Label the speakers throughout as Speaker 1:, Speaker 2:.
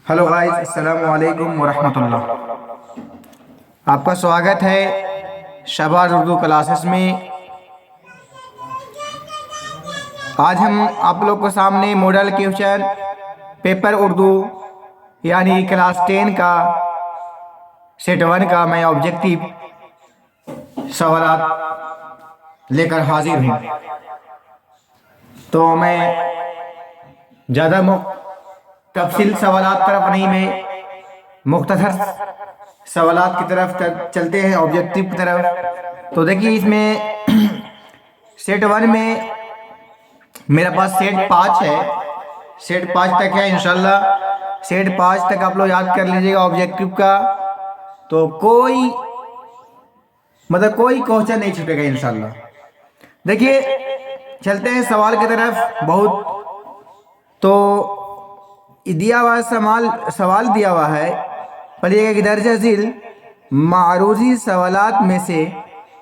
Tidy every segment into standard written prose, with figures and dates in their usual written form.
Speaker 1: Hello guys, अस्सलाम वालेकुम वरहमतुल्लाह। आपका स्वागत है शहबाज उर्दू क्लासेस में। आज हम आप लोग को सामने मॉडल क्वेश्चन पेपर उर्दू यानी क्लास 10 का सेट 1 का मैं ऑब्जेक्टिव सवालात लेकर हाजिर हूँ। तो मैं ज़्यादा तफसील सवालात तरफ नहीं, मैं मुख्तसर सवालात की तरफ चलते हैं, ऑब्जेक्टिव की तरफ। तो देखिए, इसमें सेट 1 में मेरा पास सेट 5 है, सेट 5 तक है। इंशाल्लाह सेट 5 तक आप लोग याद कर लीजिएगा ऑब्जेक्टिव का, तो कोई क्वेश्चन नहीं छूटेगा इंशाल्लाह। देखिए, चलते हैं सवाल की तरफ। बहुत तो दिया हुआ सवाल दिया हुआ है, पढ़िएगा कि दर्ज झील मारूजी सवालात में से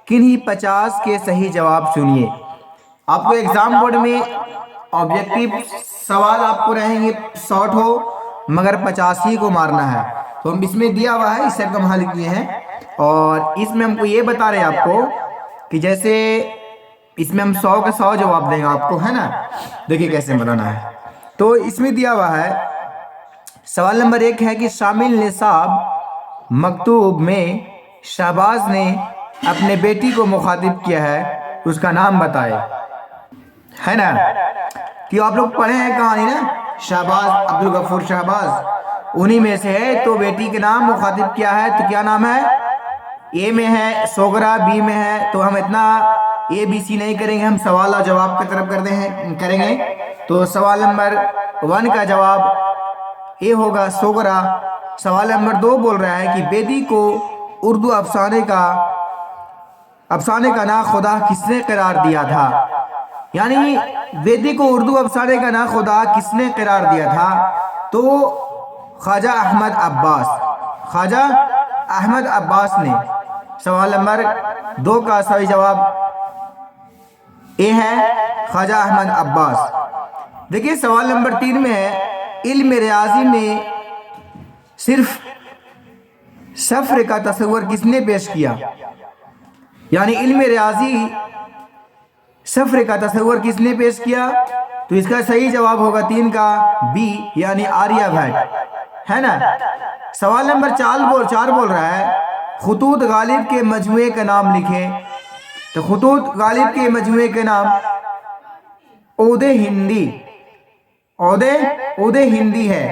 Speaker 1: किन्हीं 50 के सही जवाब चुनिए। आपको एग्जाम बोर्ड में ऑब्जेक्टिव सवाल आपको रहेंगे, शॉर्ट हो मगर 50 ही को मारना है। तो हम इसमें दिया हुआ है, इससे हम हल किए हैं। और इसमें हमको ये बता रहे हैं आपको कि जैसे इसमें हम 100 के 100 जवाब देंगे आपको, है ना। देखिए कैसे बनाना है। तो इसमें दिया हुआ है, सवाल नंबर 1 है कि शामिल निसाब मकतूब में शहबाज ने अपने बेटी को मुखातिब किया है, उसका नाम बताए, है ना। कि आप लोग पढ़े हैं कहानी ना, शहबाज अब्दुल गफूर शहबाज उन्हीं में से है। तो बेटी के नाम मुखातिब किया है, तो क्या नाम है? ए में है सोगरा, बी में है। तो हम इतना ए बी सी नहीं करेंगे, हम सवाल और जवाब की तरफ करेंगे। तो सवाल नंबर 1 का जवाब ए होगा, सोगरा। सवाल नंबर 2 बोल रहा है कि बेदी को उर्दू अफसाने का ना खुदा किसने करार दिया था। यानी बेदी को उर्दू अफसाने का ना खुदा किसने करार दिया था? तो ख्वाजा अहमद अब्बास ने। सवाल नंबर 2 का सही जवाब ए है, ख्वाजा अहमद अब्बास। देखिए, सवाल नंबर 3 में है, इल्म रियाजी में सिर्फ सफ़र का तस्वर किसने पेश किया। यानी इल्म रियाजी सफ़र का तस्वर किसने पेश किया? तो इसका सही जवाब होगा 3 का बी, यानी आर्यभट्ट, है ना। सवाल नंबर 4 बोल रहा है, खुतूत गालिब के मजमुए का नाम लिखें। तो खुतूत गालिब के मजमुए के नाम ओदे हिंदी है।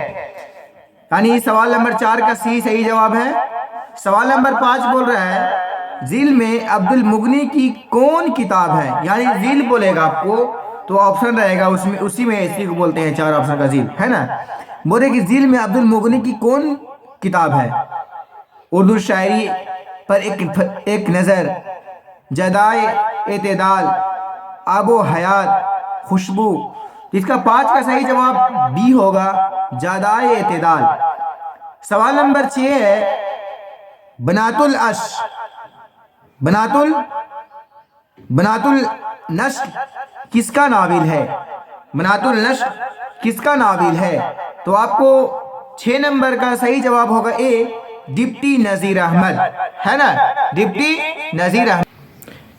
Speaker 1: यानी सवाल नंबर 4 का सी सही जवाब है। सवाल नंबर 5 बोल रहा है, झील में अब्दुल मुगनी की कौन किताब है। यानी झील बोलेगा आपको तो ऑप्शन रहेगा उसमें, उसी में इसी को बोलते हैं 4 ऑप्शन का झील, है ना। बोले कि झील में अब्दुल मुगनी की कौन किताब है। उर्दू शायरी पर एक नज़र, जदाए एतदाल, आबो हयात, खुशबू। इसका 5 का सही जवाब बी होगा, जदाए एतदाल। सवाल नंबर 6 है, बनातुल नश्र किसका नाविल है। बनातुल नश्र किसका नाविल है? तो आपको 6 नंबर का सही जवाब होगा ए, डिप्टी नज़ीर अहमद, है ना, डिप्टी नज़ीर अहमद।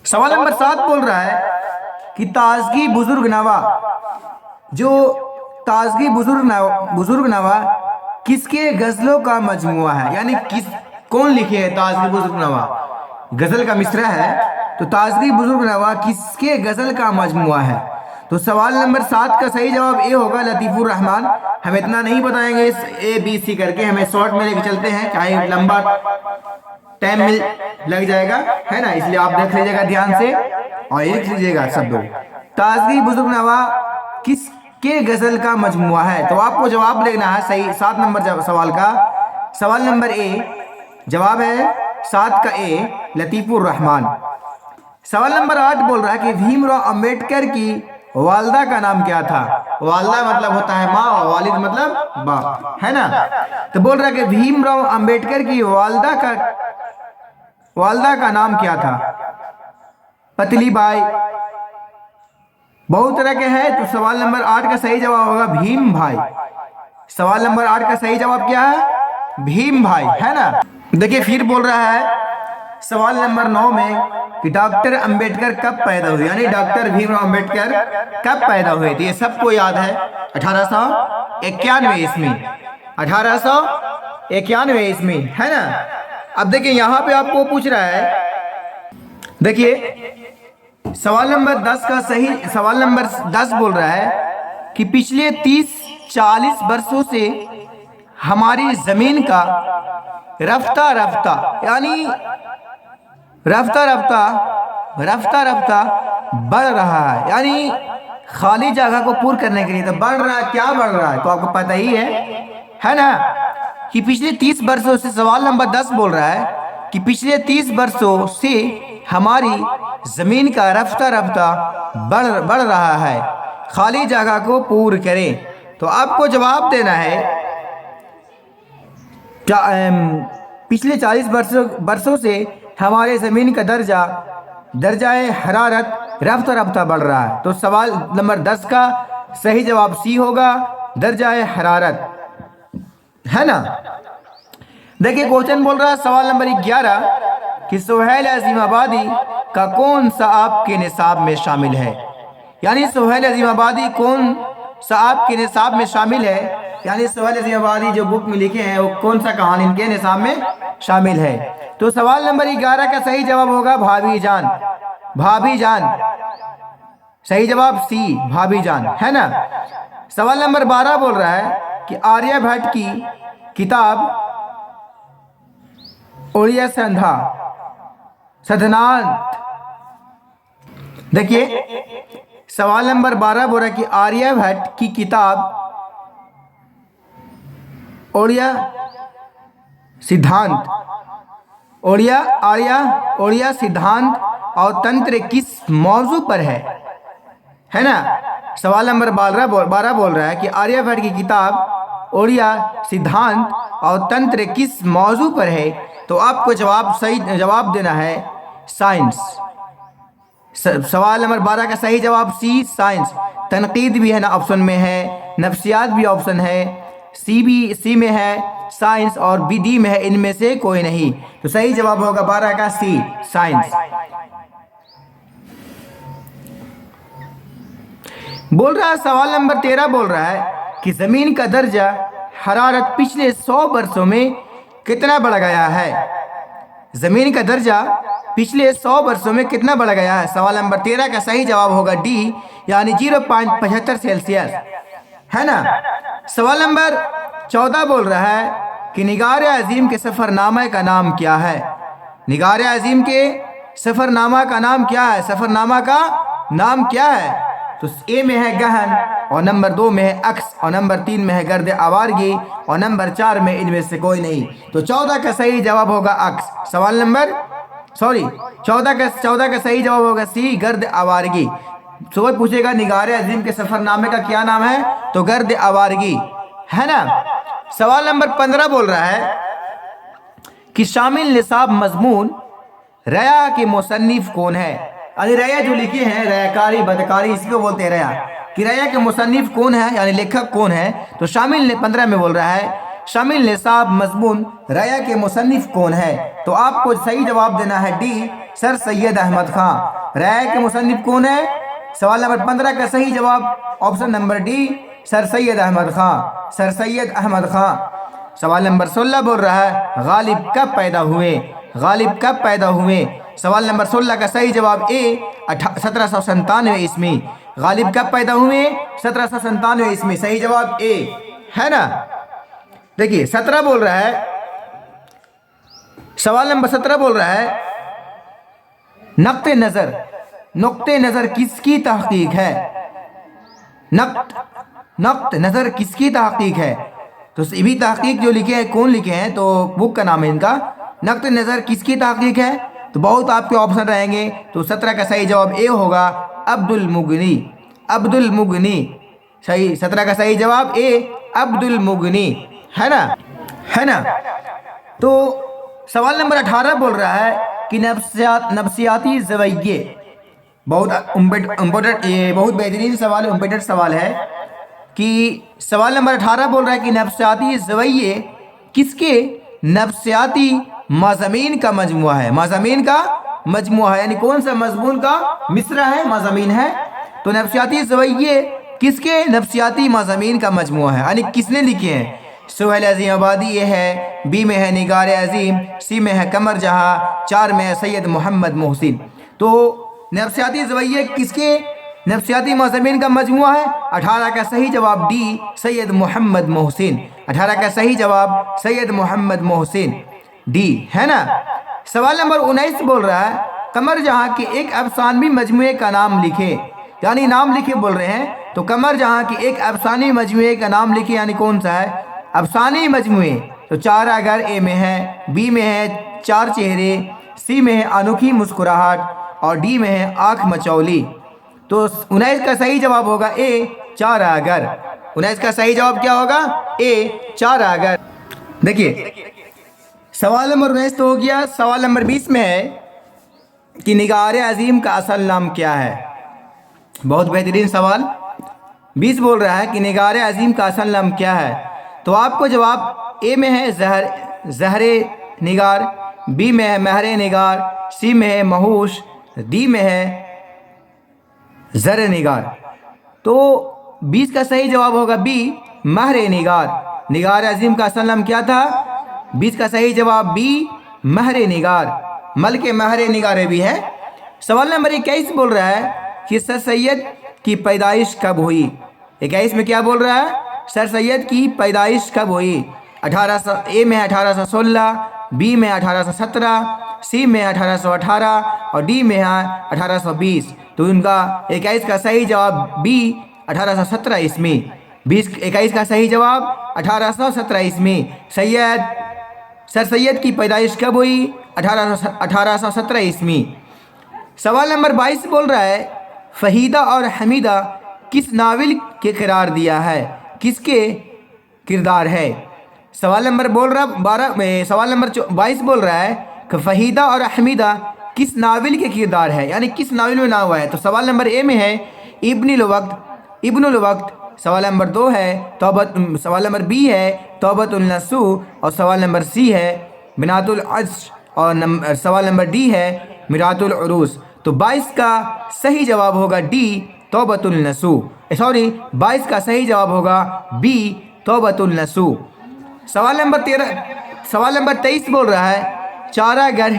Speaker 1: सवाल नंबर 7 बोल रहा है कि ताजगी बुजुर्ग नवा किसके गजलों का मजमुआ है। यानी कौन लिखे है ताजगी बुजुर्ग नवा? गजल का मिसरा है, तो ताजगी बुजुर्ग नवा किसके गजल का मजमुआ है? तो सवाल नंबर 7 का सही जवाब ए होगा, लतीफुर रहमान। हम इतना नहीं बताएंगे इस ए बी सी करके, हमें शॉर्ट में लेके चलते हैं, चाहे लंबा टाइम मिल लग जाएगा, है ना। इसलिए आप देख लीजिएगा ध्यान से और लिख लीजिएगा सब लोग, ताजगी बुजुर्ग नवा किसके गजल का मजमुआ है। तो आपको जवाब लेना है सही 7 नंबर सवाल का। सवाल नंबर ए जवाब है 7 का ए, लतीफुर रहमान। सवाल नंबर 8 बोल रहा है कि भीमराव अंबेडकर की वालदा का नाम क्या था। वालदा मतलब होता है माँ और वालिद मतलब बाप, है ना। तो बोल रहा है कि भीमराव अंबेडकर की वालदा का नाम क्या था। पतली बाई, बहुत तरह के हैं। तो सवाल नंबर 8 का सही जवाब होगा भीम भाई। सवाल नंबर 8 का सही जवाब क्या है? भीम भाई, है ना। देखिए फिर बोल रहा है सवाल नंबर 9 में कि डॉक्टर अंबेडकर कब पैदा हुए, यानी डॉक्टर भीमराव अंबेडकर कब पैदा हुए थे। ये सबको याद है, 1891 ईस्वी, 1891 ईस्वी, है ना। अब देखिए यहाँ पे आपको पूछ रहा है, देखिए सवाल नंबर 10 का सही, सवाल नंबर 10 बोल रहा है कि पिछले 30-40 वर्षों से हमारी जमीन का रफ्ता रफ्ता, यानी रफ्ता रफ्ता बढ़ रहा है, यानी खाली जगह को पूर्ण करने के लिए। तो बढ़ रहा है, क्या बढ़ रहा है तो आपको पता ही है ना, कि पिछले 30 वर्षों से, सवाल नंबर 10 बोल रहा है कि पिछले 30 वर्षों से हमारी जमीन का रफ्ता रफ्ता बढ़ रहा है, खाली जगह को पूर्ण करें। तो आपको जवाब देना है पिछले 40 वर्षों से हमारे ज़मीन का दर्जाए हरारत रफ्ता रफ्ता बढ़ रहा है। तो सवाल नंबर 10 का सही जवाब सी होगा, दर्जाए हरारत, है ना। देखिए क्वेश्चन बोल रहा है सवाल नंबर 11 कि सुहेल अजीमाबादी का कौन सा आपके निसाब में शामिल है, यानी सुहेल अजीमाबादी कौन सा आपके निसाब में शामिल है, यानी सुहेल अजीमाबादी जो बुक में लिखे हैं वो कौन सा कहानी इनके निसाब में शामिल है। तो सवाल नंबर 11 का सही जवाब होगा भाभी जान, भाभी जान, सही जवाब सी भाभी जान, है ना। सवाल नंबर 12 बोल रहा है कि आर्यभट्ट की किताब ओडिया संधा सदनांत, देखिए सवाल नंबर 12 बोल रहा है कि आर्यभट्ट की किताब ओडिया सिद्धांत, ओडिया सिद्धांत और तंत्र किस मौजू पर है ना। सवाल नंबर 12 बोल रहा है कि आर्यभट्ट की किताब ओडिया सिद्धांत और तंत्र किस मौजू पर है। तो आपको सही जवाब देना है साइंस। सवाल नंबर 12 का सही जवाब सी साइंस। तनकीद भी है ना ऑप्शन में है, नफ्सियात भी ऑप्शन है, सी में है साइंस, और बी डी में है, इनमें से कोई नहीं। तो सही जवाब होगा 12 का सी साइंस। बोल रहा है सवाल नंबर 13 बोल रहा है कि जमीन का दर्जा हरारत पिछले 100 वर्षों में कितना बढ़ गया है। जमीन का दर्जा पिछले 100 वर्षों में कितना बढ़ गया है। सवाल नंबर 13 का सही जवाब होगा डी, यानी 0.75 सेल्सियस, है ना। सवाल नंबर 14 बोल रहा है कि निगार अजीम के सफरनामा का नाम क्या है। निगार अजीम के सफरनामा का नाम क्या है, सफरनामा का नाम क्या है। तो ए में है गहन, और नंबर 2 में है अक्स, और नंबर 3 में है गर्द आवारगी, और नंबर 4 में इनमें से कोई नहीं। तो 14 का सही जवाब होगा अक्स। सवाल नंबर 14 का सही जवाब होगा सी गर्द आवारगी। सवाल पूछेगा निगार अजीम के सफरनामे का क्या नाम है, तो गर्द आवारगी, है ना। सवाल नंबर 15 बोल रहा है कि शामिल निसाब मजमून रया के मुसन्निफ कौन है। यानी रया जो लिखे हैं, रयाकारी बदकारी इसको बोलते हैं रया, कि रया के मुसन्निफ कौन है, यानी लेखक कौन है। तो शामिल 15 में बोल रहा है शामिल निसाब मजमून रया के मुसन्निफ कौन है। तो आपको सही जवाब देना है डी सर सैयद अहमद खां। रया के मुसन्निफ कौन है, सवाल नंबर 15 का सही जवाब option number D sir Syed Ahmad Khan, sir Syed Ahmad Khan. सवाल नंबर 16 बोल रहा है गालिब कब पैदा हुए, गालिब कब पैदा हुए। सवाल नंबर 16 का सही जवाब ए 1797 ईस्वी। गालिब कब पैदा हुए, 1797 ईस्वी, सही जवाब ए, है ना। देखिए 17 बोल रहा है, सवाल नंबर 17 बोल रहा है नुक्ते नजर किसकी तहकीक है। नक्त नजर किसकी तहकीक है। तो ये भी तहकीक जो लिखे हैं, कौन लिखे हैं, तो बुक का नाम है इनका, नक्त नजर किसकी तहकीक है। तो बहुत आपके ऑप्शन रहेंगे। तो 17 का सही जवाब ए होगा अब्दुल मुगनी, अब्दुल मुगनी, सही 17 का सही जवाब ए अब्दुल मुगनी, है ना। तो सवाल नंबर 18 बोल रहा है कि नफ्सियाती ज़वैये, बहुत इम्पोर्टेंट, ये बहुत बेहतरीन सवाल है, इम्पोर्टेंट सवाल है। کہ سوال نمبر 18 بول رہا ہے کہ نفسیاتی زویے کس کے نفسیاتی مضامین کا مجموعہ ہے؟ مضامین کا مجموعہ ہے، یعنی کون سا مضمون کا مصرع ہے، مضامین ہے؟ تو نفسیاتی زویے کس کے نفسیاتی مضامین کا مجموعہ ہے، یعنی کس نے لکھے ہیں؟ سہیل عظیم آبادی یہ ہے، بی میں ہے نگار عظیم، سی میں ہے قمر جہاں، 4 میں ہے سید محمد محسن۔ تو نفسیاتی زویے کس کے نفسیاتی مضامین کا مجموعہ ہے؟ 18 کا صحیح جواب ڈی، سید محمد محسن۔ 18 کا صحیح جواب سید محمد محسن ڈی ہے نا۔ سوال نمبر 19 بول رہا ہے قمر جہاں کے ایک افسانوی مجموعے کا نام لکھے، یعنی نام لکھے بول رہے ہیں، تو قمر جہاں کے ایک افسانوی مجموعے کا نام لکھے، یعنی کون سا ہے افسانوی مجموعے؟ تو 4 اگر اے میں ہے، بی میں ہے 4 چہرے، سی میں ہے انوکھی مسکراہٹ اور ڈی میں ہے آنکھ مچولی۔ تو 19 کا صحیح جواب ہوگا اے 4 اگر۔ 19 کا صحیح جواب کیا ہوگا؟ اے 4 اگر۔ دیکھیے سوال نمبر 19 تو ہو گیا۔ سوال نمبر 20 میں ہے کہ نگار عظیم کا اصل نام کیا ہے؟ بہت بہترین سوال۔ 20 بول رہا ہے کہ نگار عظیم کا اصل نام کیا ہے؟ تو آپ کو جواب اے میں ہے زہر نگار، بی میں ہے مہر نگار، سی میں ہے مہوش، ڈی میں ہے زر نگار۔ تو 20 کا صحیح جواب ہوگا بی، مہر نگار۔ نگار عظیم کا اصل نام کیا تھا؟ 20 کا صحیح جواب بی، مہر نگار، ملک مہر نگار بھی ہے۔ سوال نمبر 21 بول رہا ہے کہ سر سید کی پیدائش کب ہوئی؟ 21 میں کیا بول رہا ہے؟ سر سید کی پیدائش کب ہوئی؟ 1800 اے میں 1816، بی میں 1817، سی میں 1818 اور ڈی میں 1820۔ تو ان کا 21 کا صحیح جواب بی، 1817 عیسوی۔ 21 کا صحیح جواب 1817 عیسوی۔ سر سید کی پیدائش کب ہوئی؟ 1817 عیسوی۔ سوال نمبر 22 بول رہا ہے فہیدہ اور حمیدہ کس ناول کے قرار دیا ہے؟ کس کے کردار ہے؟ سوال نمبر 22 بول رہا ہے کہ فہیدہ اور حمیدہ کس ناول کے کردار ہے، یعنی کس ناول میں نام ہوا ہے؟ تو سوال نمبر اے میں ہے ابن الوقت، سوال نمبر 2 ہے سوال نمبر بی ہے توبۃ النصوح، اور سوال نمبر سی ہے بنات العرش، اور سوال نمبر ڈی ہے میرات العروس۔ تو 22 کا صحیح جواب ہوگا ڈی، توبۃ النصوح۔ 22 کا صحیح جواب ہوگا بی، توبۃ النصوح۔ سوال نمبر 23 بول رہا ہے چارہ گر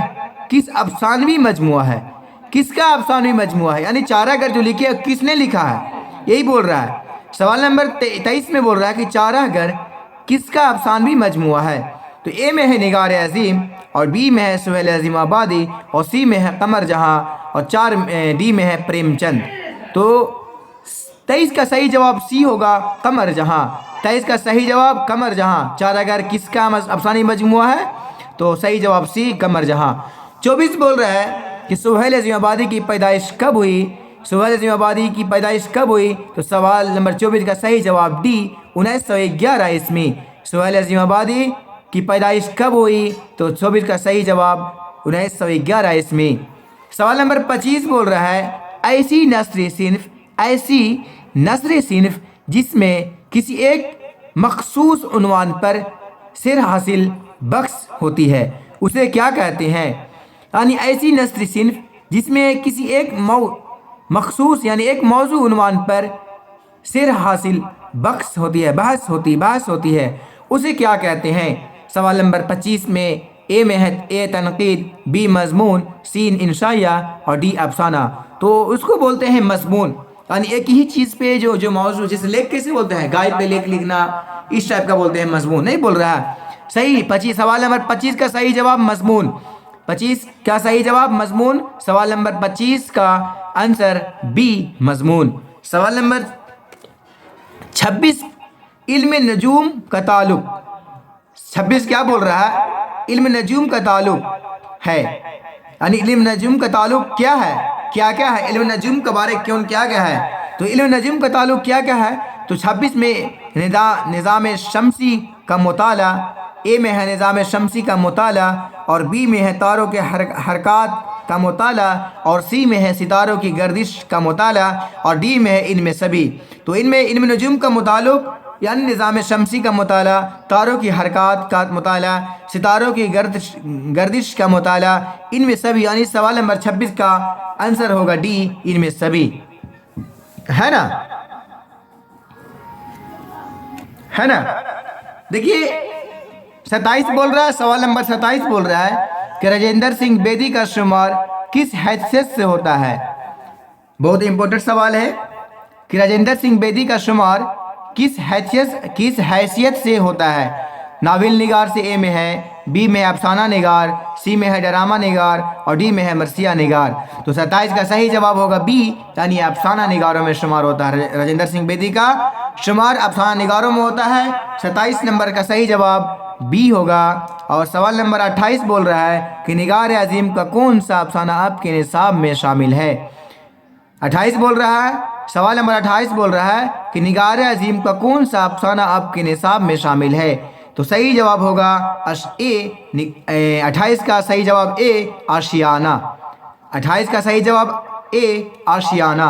Speaker 1: کس افسانوی مجموعہ ہے؟ کس کا افسانوی مجموعہ ہے، یعنی چارہ گر جو لکھے کس نے لکھا ہے، یہی بول رہا ہے۔ سوال نمبر 23 میں بول رہا ہے کہ چارہ گر کس کا افسانوی مجموعہ ہے؟ تو اے میں ہے نگار عظیم، اور بی میں ہے سہیل عظیم آبادی، اور سی میں ہے قمر جہاں، اور ڈی میں ہے پریم چند۔ تو 23 کا صحیح جواب سی ہوگا قمر جہاں۔ 23 کا صحیح جواب قمر جہاں۔ چارہ گر کس کا افسانوی مجموعہ ہے؟ تو صحیح جواب سی، قمر جہاں۔ 24 بول رہا ہے کہ سہیل عظیم آبادی کی پیدائش کب ہوئی؟ سہیل عظیم آبادی کی پیدائش کب ہوئی؟ تو سوال نمبر 24 کا صحیح جواب ڈی، 1911 عیسوی۔ سہیل عظیم آبادی کی پیدائش کب ہوئی؟ تو 24 کا صحیح جواب 1911 عیسوی۔ سوال نمبر 25 بول رہا ہے ایسی نثر صنف جس میں کسی ایک مخصوص عنوان پر سر حاصل بخش ہوتی ہے اسے کیا کہتے ہیں؟ یعنی ایسی نثر صنف جس میں کسی ایک مخصوص یعنی ایک موضوع عنوان پر سر حاصل بخش ہوتی ہے، بحث ہوتی ہے، اسے کیا کہتے ہیں؟ سوال نمبر 25 میں اے میں ہے اے تنقید، بی مضمون، سی انشائیہ اور ڈی افسانہ۔ تو اس کو بولتے ہیں مضمون، یعنی ایک ہی چیز پہ جو موضوع، جیسے لیکھ کیسے بولتے ہیں، گائیڈ پہ لیکھ لکھنا، اس ٹائپ کا بولتے ہیں مضمون، نہیں بول رہا ہے۔ صحیح سوال نمبر 25 کا صحیح جواب مضمون۔ 25 کا صحیح جواب مضمون۔ سوال نمبر 25 کا آنسر بی، مضمون۔ سوال نمبر 26 علم نجوم کا تعلق، 26 کیا بول رہا ہے؟ علم نجوم کا تعلق ہے، یعنی علم نجوم کا تعلق کیا ہے؟ کیا ہے علم نجوم کے بارے کیا ہے؟ تو علم نجوم کا تعلق کیا ہے؟ تو 26 میں نظام شمسی کا مطالعہ، اے میں ہے نظام شمسی کا مطالعہ، اور بی میں ہے تاروں کے حرکات کا مطالعہ، اور سی میں ہے ستاروں کی گردش کا مطالعہ، اور ڈی میں ہے ان میں سبھی۔ تو ان میں علم نجوم کا مطالعہ یعنی نظام شمسی کا مطالعہ، تاروں کی حرکات کا مطالعہ، ستاروں کی گردش کا مطالعہ، ان میں سبھی، یعنی سوال نمبر 26 کا آنسر ہوگا ڈی، ان میں سبھی، ہے نا؟ ہے نا؟ دیکھیے 27 بول رہا ہے، سوال نمبر 27 بول رہا ہے کہ راجندر سنگھ بیدی کا شمار کس حیثیت سے ہوتا ہے؟ بہت امپورٹنٹ سوال ہے کہ راجندر سنگھ بیدی کا شمار کس حیثیت سے ہوتا ہے؟ ناول نگار سے اے میں ہے، بی میں افسانہ نگار، سی میں ہے ڈرامہ نگار، اور ڈی میں ہے مرثیہ نگار۔ تو 27 کا صحیح جواب ہوگا بی، یعنی افسانہ نگاروں میں شمار ہوتا ہے۔ راجندر سنگھ بیدی کا شمار افسانہ نگاروں میں ہوتا ہے۔ 27 نمبر کا صحیح جواب بی ہوگا۔ اور سوال نمبر 28 بول رہا ہے کہ نگار عظیم کا کون سا افسانہ آپ کے نصاب میں شامل ہے؟ 28 بول رہا ہے، سوال نمبر 28 بول رہا ہے کہ نگار عظیم کا کون سا افسانہ آپ کے نصاب میں شامل ہے؟ تو صحیح جواب ہوگا اے، 28 کا صحیح جواب اے، آشیانہ۔ 28 کا صحیح جواب اے، آشیانہ۔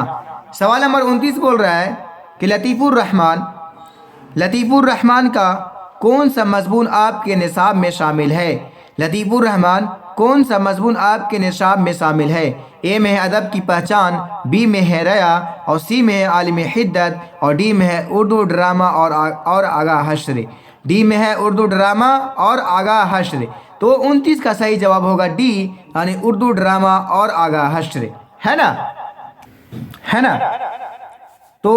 Speaker 1: سوال نمبر 29 بول رہا ہے کہ لطیف الرحمن کا کون سا مضمون آپ کے نصاب میں شامل ہے؟ لطیف الرحمن کون سا مضمون آپ کے نصاب میں شامل ہے؟ اے میں ہے ادب کی پہچان، بی میں ہے ریا، اور سی میں ہے عالم حدت، اور ڈی میں ہے اردو ڈرامہ اور آگاہ حشر۔ ڈی میں ہے اردو ڈرامہ اور آگاہ حشر۔ تو 29 کا صحیح جواب ہوگا ڈی، یعنی اردو ڈرامہ اور آگاہ حشر، ہے نا؟ ہے نا؟ تو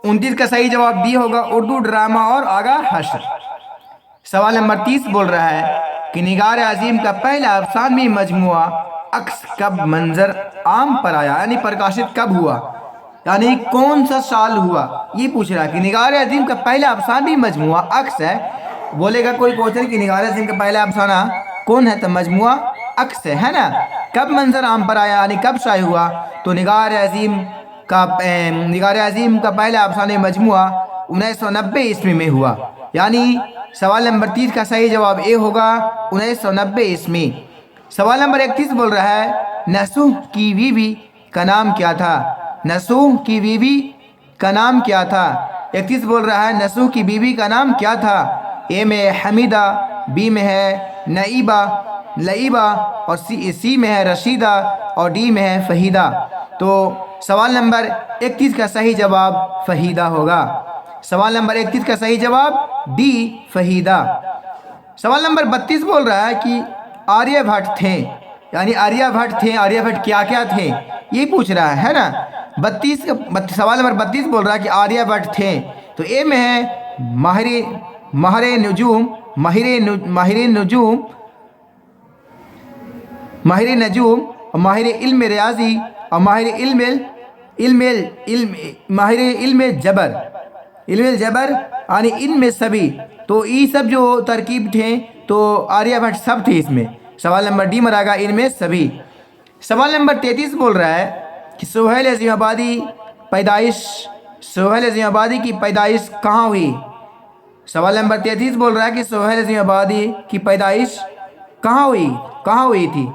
Speaker 1: 29 کا صحیح جواب ڈی ہوگا، اردو ڈرامہ اور آگاہ حشر۔ سوال نمبر 30 بول رہا ہے کہ نگار عظیم کا پہلا افسانوی مجموعہ عکس کب منظر عام پر آیا، یعنی پرکاشت کب ہوا، یعنی کون سا سال ہوا، یہ پوچھ رہا ہے کہ نگار عظیم کا پہلا افسانوی مجموعہ عکس ہے۔ بولے گا کوئی کوشچن کہ نگار عظیم کا پہلا افسانہ کون ہے، تو مجموعہ عکس ہے نا؟ کب منظر عام پر آیا یعنی کب شائع ہوا؟ تو نگار عظیم کا پہلا افسانوی مجموعہ 1990 عیسوی میں ہوا، یعنی سوال نمبر 30 کا صحیح جواب اے ہوگا، 1990 عیسوی۔ سوال نمبر 31 بول رہا ہے نصوح کی بیوی کا نام کیا تھا؟ نصوح کی بیوی کا نام کیا تھا؟ 31 بول رہا ہے نصوح کی بیوی کا نام کیا تھا؟ اے میں حمیدہ، بی میں ہے لعیبہ، اور سی میں ہے رشیدہ، اور ڈی میں ہے فہیدہ۔ تو سوال نمبر 31 کا صحیح جواب فہیدہ ہوگا۔ سوال نمبر 31 کا صحیح جواب ڈی، فہیدہ۔ سوال نمبر 32 بول رہا ہے کہ آریہ بھٹ تھے، یعنی آریہ بھٹ کیا کیا تھے، یہ پوچھ رہا ہے نا؟ سوال نمبر 32 بول رہا ہے کہ آریہ بھٹ تھے، تو اے میں ہے ماہر نجوم، اور ماہر علم ریاضی، اور ماہر علم جبر، یعنی ان میں سبھی۔ تو یہ سب جو ترکیب تھے تو آریہ بھٹ سب تھے اس میں۔ سوال نمبر ڈی مرا گا ان میں سبھی۔ سوال نمبر 33 بول رہا ہے کہ سہیل عظیم آبادی کی پیدائش کہاں ہوئی؟ سوال نمبر 33 بول رہا ہے کہ سہیل عظیم آبادی کی پیدائش کہاں ہوئی تھی؟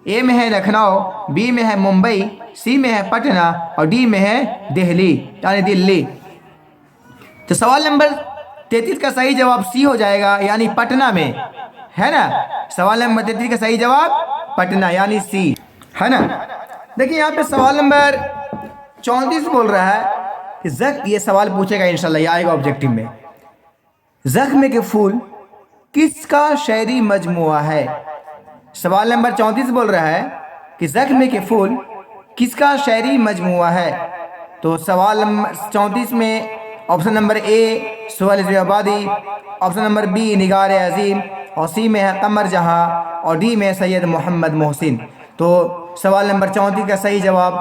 Speaker 1: اے میں ہے لکھنؤ، بی میں ہے ممبئی، سی میں ہے پٹنہ، اور ڈی میں ہے دہلی، یعنی دلی۔ تو سوال نمبر 33 کا صحیح جواب سی ہو جائے گا، یعنی پٹنہ میں، ہے نا؟ سوال نمبر 33 کا صحیح جواب پٹنہ، یعنی سی، ہے نا؟ دیکھیں یہاں پہ سوال نمبر 34 بول رہا ہے کہ یہ سوال پوچھے گا انشاءاللہ، یہ آئے گا آبجیکٹو میں۔ زخم کے پھول کس کا شعری مجموعہ ہے؟ سوال نمبر 34 بول رہا ہے کہ زخم کے پھول کس کا شعری مجموعہ ہے؟ تو سوال نمبر 34 میں آپشن نمبر اے سہیل عظیم آبادی، آپشن نمبر بی نگار عظیم، اور سی میں ہے قمر جہاں، اور ڈی میں سید محمد محسن۔ تو سوال نمبر 34 کا صحیح جواب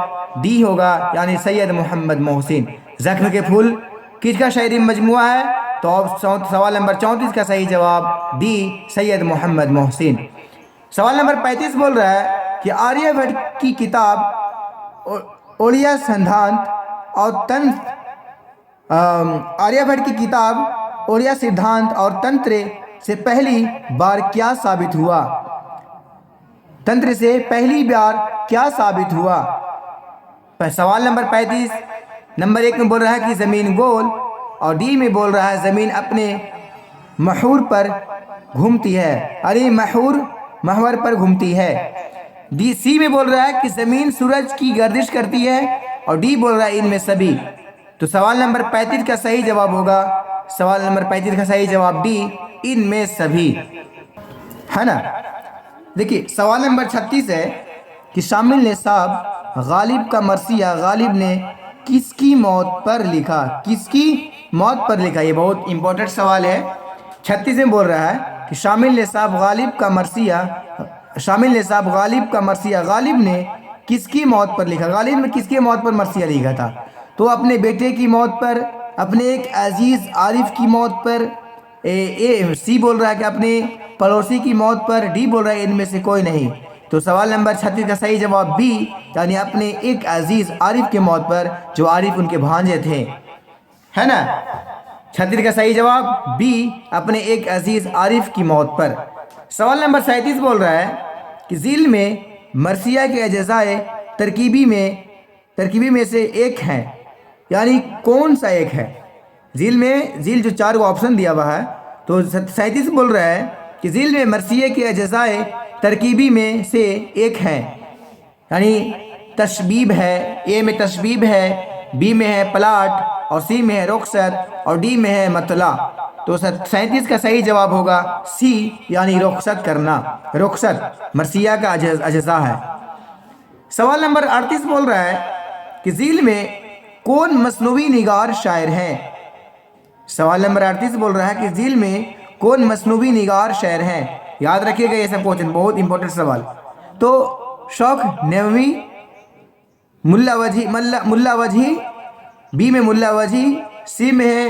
Speaker 1: ڈی ہوگا، یعنی سید محمد محسن۔ زخم کے پھول کس کا شعری مجموعہ ہے؟ تو سوال نمبر 34 کا صحیح جواب ڈی، سید محمد محسن۔ سوال نمبر 35 بول رہا ہے کہ آریہ بھٹ کی کتاب اوڑیا سدھانت اور طنز، آریہ بھٹ کی کتاب ओरिया सिद्धांत और तंत्र से पहली बार क्या साबित हुआ? तंत्र से पहली बार क्या साबित हुआ? सवाल नंबर 35, नंबर 1 में बोल रहा है कि ज़मीन गोल, और डी में बोल रहा है ज़मीन अपने महूर पर घूमती है, अरे महवर पर घूमती है। डी सी में बोल रहा है कि ज़मीन सूरज की गर्दिश करती है, और डी बोल रहा है इनमें सभी। तो सवाल नंबर 35 का सही जवाब होगा, सवाल नंबर 35 का सही जवाब डी, इनमें सभी, है ना। देखिए सवाल नंबर 36 है कि शामिल ने साहब गालिब का मरसिया गालिब ने किसकी मौत पर लिखा? किसकी मौत पर लिखा? ये बहुत इंपॉर्टेंट सवाल है। 36 में बोल रहा है कि शामिल ने साहब गालिब का मरसिया गालिब ने किसकी मौत पर लिखा? गालिब ने किसकी मौत पर मरसिया लिखा था? तो अपने बेटे की मौत पर, अपने एक अजीज़ आरिफ की मौत पर, सी बोल रहा है कि अपने पड़ोसी की मौत पर, डी बोल रहा है इनमें से कोई नहीं। तो सवाल नंबर 36 का सही जवाब बी, यानी अपने एक अजीज़ आरिफ की मौत पर, जो आरिफ उनके भांजे थे, है ना। 36 का सही जवाब बी, अपने एक अजीज़ आरिफ की मौत पर। सवाल नंबर 37 बोल रहा है कि झील में मरसिया के अज़ाए तरकीबी में से एक हैं, यानी कौन सा एक है? झील जो 4 ऑप्शन दिया हुआ है, तो 37 बोल रहा है कि झील में मरसिया के अज़ाए तरकीबी में से एक हैं, यानी तशबीब है, ए में तशबीब है, बी में है प्लाट, और सी में है रुखसत, और डी में है मतला। तो 37 का सही जवाब होगा सी, यानी रुखसत करना। रुखसत मरसिया का अज़ा है। सवाल नंबर 38 बोल रहा है कि झील में कौन मसनूवी निगार शायर हैं? सवाल नंबर 38 बोल रहा है कि झील में कौन मसनूवी निगार शायर हैं? याद रखिएगा ये सब क्वेश्चन, बहुत इंपॉर्टेंट सवाल। तो शौक नववी, मुल्ला वजही, बी में मुल्ला वजही, सी में है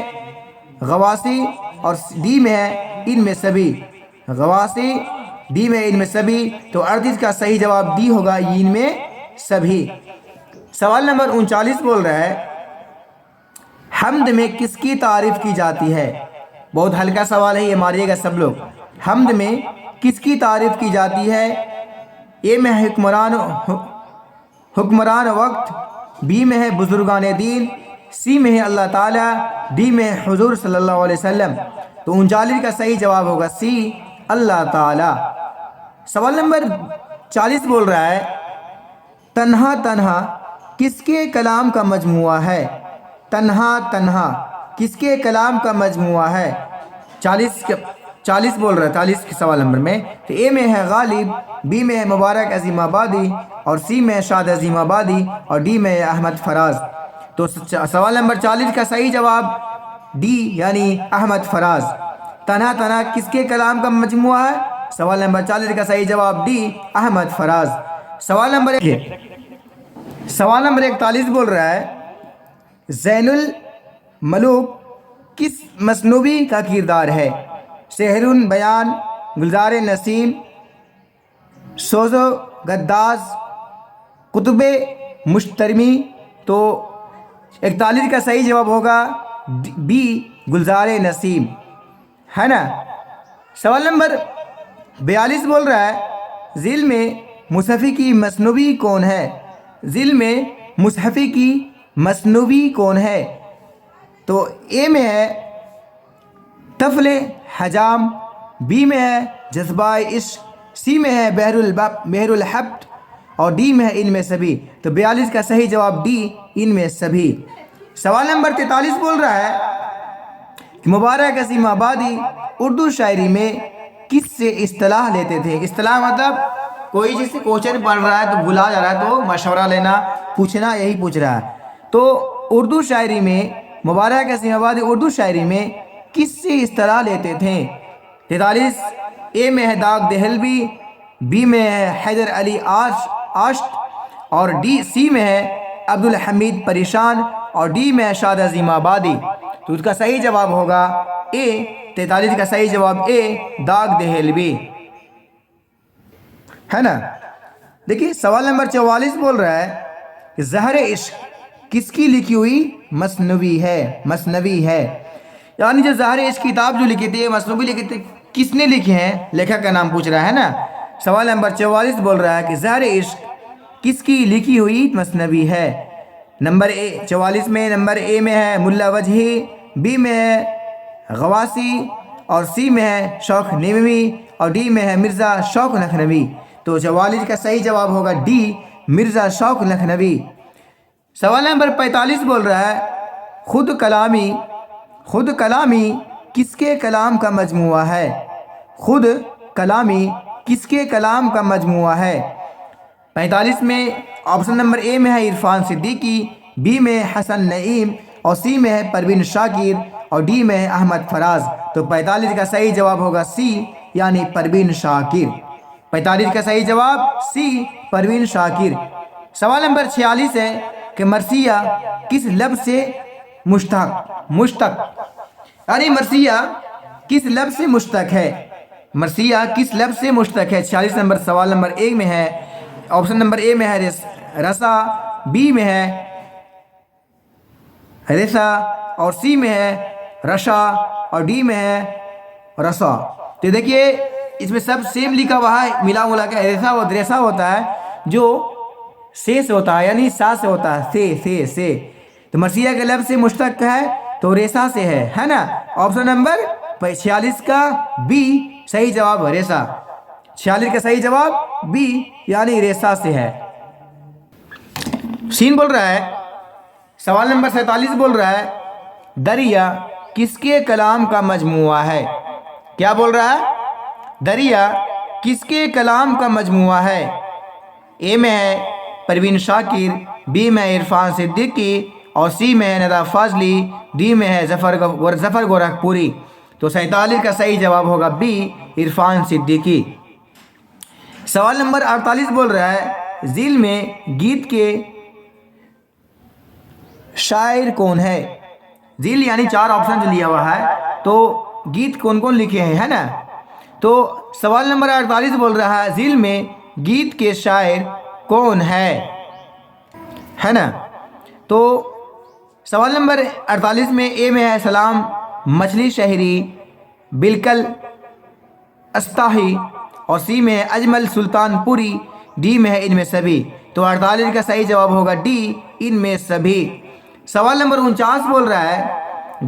Speaker 1: गवासी, और डी में है इनमें सभी। गवासी, डी में इनमें सभी। तो 38 का सही जवाब डी होगा, इनमें सभी। सवाल नंबर 39 बोल रहा है हम्द में किसकी तारीफ की जाती है? बहुत हल्का सवाल है, ये मारिएगा सब लोग। हम्द में किसकी तारीफ की जाती है? ए में है हुक्मरान वक्त, बी में है बुजुर्गान दीन, सी में है अल्लाह ताला, डी में है हुजूर सल्लल्लाहु अलैहि वसल्लम। तो 39 का सही जवाब होगा सी, अल्लाह ताला। सवाल नंबर 40 बोल रहा है तन्हा तन्हा किसके कलाम का मजमुआ है? तन्हा तन्हा किसके कलाम का मजमुआ है? 40 बोल रहा है 40 के सवाल नंबर में। तो ए में है गालिब, बी में है मुबारक अजीमाबादी, और सी में है शाद अजीमाबादी, और डी में है अहमद फराज। तो सवाल नंबर 40 का सही जवाब डी, यानी अहमद फराज। तन्हा तन्हा किसके कलाम का मजमुआ है? सवाल नंबर 40 का सही जवाब डी, अहमद फराज। सवाल नंबर 41 बोल रहा है ज़ैनुल मलूक किस मसनूवी का किरदार है? शहरुन बयान, गुलजार नसीम, सोज़ो गद्दाज, कुतुबे मुश्तरमी। तो 41 का सही जवाब होगा बी, गुलजार नसीम, है ना। सवाल नंबर 42 बोल रहा है झील में मुसहफ़ी की मसनूवी कौन है? झील में मुसहफ़ी की मसनूवी कौन है? तो ए में है तफले हजाम, बी में है जज्बाए इश्क, सी में है बहरुल हब्त, और डी में है इनमें सभी। तो 42 का सही जवाब डी, इनमें सभी। सवाल नंबर 43 बोल रहा है कि मुबारक असीम आबादी उर्दू शायरी में किससे इस्तिलाह लेते थे? इस्तिलाह मतलब कोई जिससे क्वेश्चन पढ़ रहा है तो भुला जा रहा है तो मशवरा लेना, पूछना, यही पूछ रहा है। तो उर्दू शायरी में मुबारक असीम आबादी उर्दू शायरी में किससे इस्तिलाह लेते थे? 43 ए में है दाग देहलवी, बी में है हैदर अली आश्ट, और डी सी में है अब्दुल हमीद परेशान, और डी में है शाद अजीम आबादी। तो उसका सही जवाब होगा ए, 43 का सही जवाब ए, दाग देहलवी, है ना। देखिए सवाल नंबर 44 बोल रहा है कि ज़हर इश्क किसकी लिखी हुई मसनवी है? یعنی جو ظاہر عشق کتاب جو لکھی تھی مثنوی لکھی تھی کس نے لکھے ہیں؟ لیکھک کا نام پوچھ رہا ہے نا۔ سوال نمبر 44 بول رہا ہے کہ ظاہر عشق کس کی لکھی ہوئی مثنوی ہے؟ نمبر 44 میں نمبر اے میں ہے ملا وجہی، بی میں ہے غواسی، اور سی میں ہے شوق نووی، اور ڈی میں ہے مرزا شوق لکھنوی۔ تو 44 کا صحیح جواب ہوگا ڈی، مرزا شوق لکھنوی۔ سوال نمبر 45 بول رہا ہے خود کلامی کس کے کلام کا مجموعہ ہے؟ خود کلامی کس کے کلام کا مجموعہ ہے؟ 45 میں آپشن نمبر اے میں ہے عرفان صدیقی، بی میں حسن نعیم، اور سی میں ہے پروین شاکر، اور ڈی میں ہے احمد فراز۔ تو 45 کا صحیح جواب ہوگا سی، یعنی پروین شاکر۔ 45 کا صحیح جواب سی، پروین شاکر۔ سوال نمبر 46 ہے کہ مرثیہ کس لفظ سے مشتق یعنی مرثیہ کس لفظ سے مشتق ہے؟ مرثیہ کس لفظ سے مشتق ہے؟ 46 نمبر سوال نمبر ایک میں ہے آپشن نمبر اے میں ہے رسا، بی میں ہے رسا، اور سی میں ہے رشا، اور ڈی میں ہے رسا۔ تو دیکھیے اس میں سب سیم لکھا ہوا ہے، ملا کے ریسا ہوتا ہے جو سے ہوتا ہے، یعنی سا سے ہوتا ہے، سے تو مرثیہ کے لفظ سے مشتق ہے تو ریسا سے ہے نا۔ آپشن نمبر 46 کا بی صحیح جواب ریسا۔ 46 کا صحیح جواب بی، یعنی ریسا سے ہے۔ سین بول رہا ہے سوال نمبر 47 بول رہا ہے دریا کس کے کلام کا مجموعہ ہے؟ کیا بول رہا ہے؟ دریا کس کے کلام کا مجموعہ ہے؟ اے میں ہے پروین شاکر، بی میں عرفان صدیقی، اور سی میں ہے ندا فاضلی، ڈی میں ہے ظفر گورکھپوری۔ تو 47 کا صحیح جواب ہوگا بی، عرفان صدیقی۔ سوال نمبر 48 بول رہا ہے ذیل میں گیت کے شاعر کون ہے؟ ذیل یعنی 4 آپشن جو لیا ہوا ہے، تو گیت کون کون لکھے ہیں ہے نا۔ تو سوال نمبر 48 بول رہا ہے ذیل میں گیت کے شاعر کون ہے نا۔ تو سوال نمبر 48 میں اے میں ہے سلام مچھلی شہری، بالکل استاہی، اور سی میں ہے اجمل سلطان پوری، ڈی میں ہے ان میں سبھی۔ تو 48 کا صحیح جواب ہوگا ڈی، ان میں سبھی۔ سوال نمبر 49 بول رہا ہے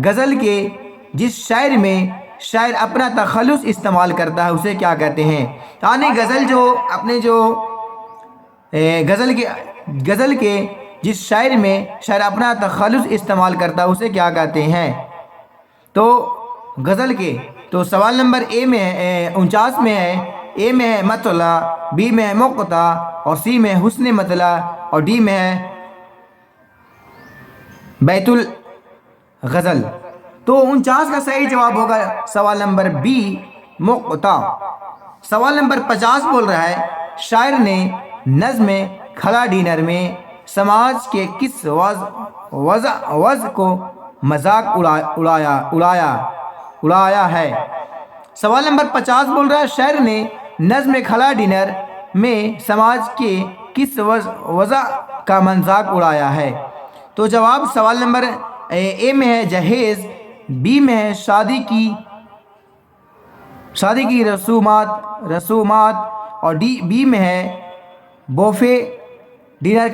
Speaker 1: غزل کے جس شاعر میں شاعر اپنا تخلص استعمال کرتا ہے اسے کیا کہتے ہیں؟ یعنی غزل کے جس شاعر میں شاعر اپنا تخلص استعمال کرتا ہے اسے کیا کہتے ہیں؟ تو غزل کے تو سوال نمبر اے میں 49 میں ہے اے میں ہے مطلع، بی میں ہے مقطع، اور سی میں حسن مطلع، اور ڈی میں ہے بیت الغزل۔ تو 49 کا صحیح جواب ہوگا سوال نمبر بی، مقطع۔ سوال نمبر 50 بول رہا ہے شاعر نے نظم کھلا ڈنر میں سماج کے کس وضع کو مذاق اڑایا ہے؟ سوال نمبر 50 بول رہا ہے شاعر نے نظم کھلا ڈنر میں سماج کے کس وضع کا مذاق اڑایا ہے؟ تو جواب سوال نمبر اے میں ہے جہیز، بی میں ہے شادی کی رسومات، اور بی میں ہے بوفے ڈنر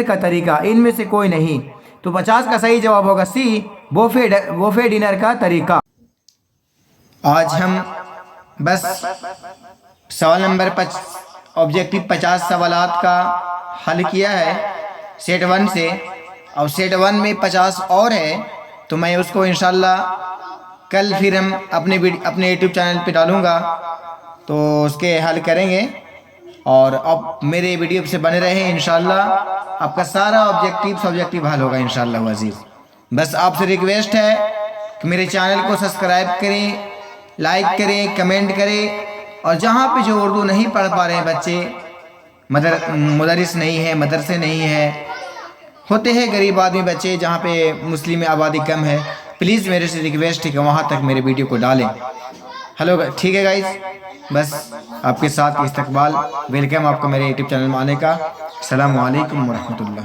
Speaker 1: کا طریقہ، ان میں سے کوئی نہیں۔ تو 50 کا صحیح جواب ہوگا سی، بوفے ڈنر کا طریقہ۔ آج ہم بس سوال نمبر آبجیکٹو 50 سوالات کا حل کیا ہے سیٹ 1 سے، اور سیٹ 1 میں 50 اور ہے، تو میں اس کو انشاءاللہ کل پھر ہم اپنے یوٹیوب چینل پہ ڈالوں گا، تو اس کے حل کریں گے، اور اب میرے ویڈیو سے بنے رہے انشاءاللہ آپ کا سارا سبجیکٹیو حل ہوگا انشاءاللہ عزیز۔ بس آپ سے ریکویسٹ ہے کہ میرے چینل کو سبسکرائب کریں، لائک کریں، کمنٹ کریں، اور جہاں پہ جو اردو نہیں پڑھ پا رہے ہیں بچے، مدرس نہیں ہے، مدرسے نہیں ہے، ہوتے ہیں غریب آدمی بچے جہاں پہ مسلم آبادی کم ہے، پلیز میرے سے ریکویسٹ ہے کہ وہاں تک میرے ویڈیو کو ڈالیں۔ ہلو ٹھیک ہے گائز، بس آپ کے ساتھ استقبال، ویلکم آپ کو میرے یوٹیوب چینل میں آنے کا۔ السلام علیکم ورحمۃ اللہ۔